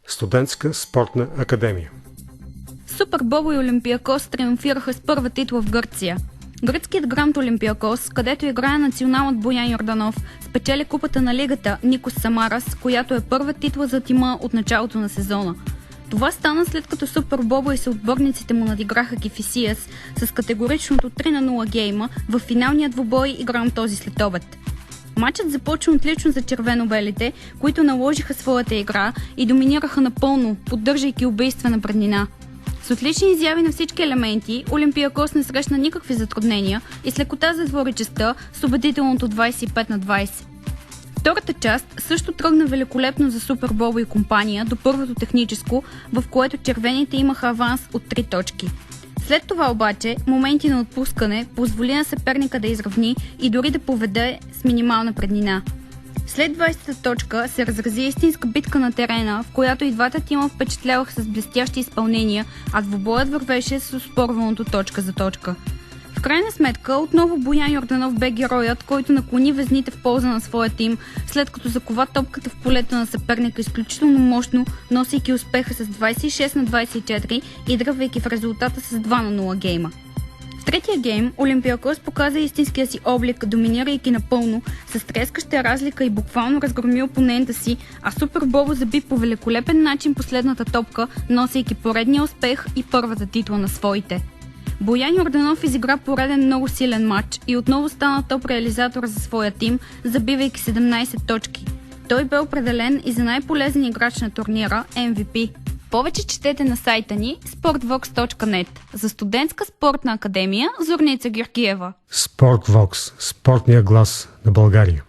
Студентска спортна академия. Супер Бобо и Олимпиакос триумфираха с първа титла в Гърция. Гръцкият грант Олимпиакос, където играе националът Боян Йорданов, спечели купата на лигата Никос Самарас, която е първа титла за тима от началото на сезона. Това стана след като Супер Бобо и съотборниците му надиграха Кефисиас с категоричното 3-0 гейма в финалния двубой, игран този следобед. Матчът започна отлично за червено-белите, които наложиха своята игра и доминираха напълно, поддържайки убийствена преднина. С отлични изяви на всички елементи, Олимпиакос не срещна никакви затруднения и с лекота затвори честа с убедителното 25-20. Втората част също тръгна великолепно за Супер Бобо и компания до първото техническо, в което червените имаха аванс от 3 точки. След това обаче, моменти на отпускане позволи на съперника да изравни и дори да поведе с минимална преднина. След 20-та точка се разрази истинска битка на терена, в която и двата тима впечатляваха с блестящи изпълнения, а двубоят вървеше с оспорваното точка за точка. В крайна сметка, отново Боян Йорданов бе героят, който наклони везните в полза на своя тим, след като закова топката в полето на съперника изключително мощно, носейки успеха с 26-24 и дръпвайки в резултата с 2-0 гейма. В третия гейм Олимпиакос показа истинския си облик, доминирайки напълно, с трескаща разлика и буквално разгроми опонента си, а Супер Бобо заби по великолепен начин последната топка, носейки поредния успех и първата титла на своите. Боян Йорданов изигра пореден много силен матч и отново стана топ реализатор за своя тим, забивайки 17 точки. Той бе определен и за най-полезен играч на турнира MVP. Повече четете на сайта ни sportvox.net. За студентска спортна академия Зорница Георгиева. Спортвокс. Спортния глас на България.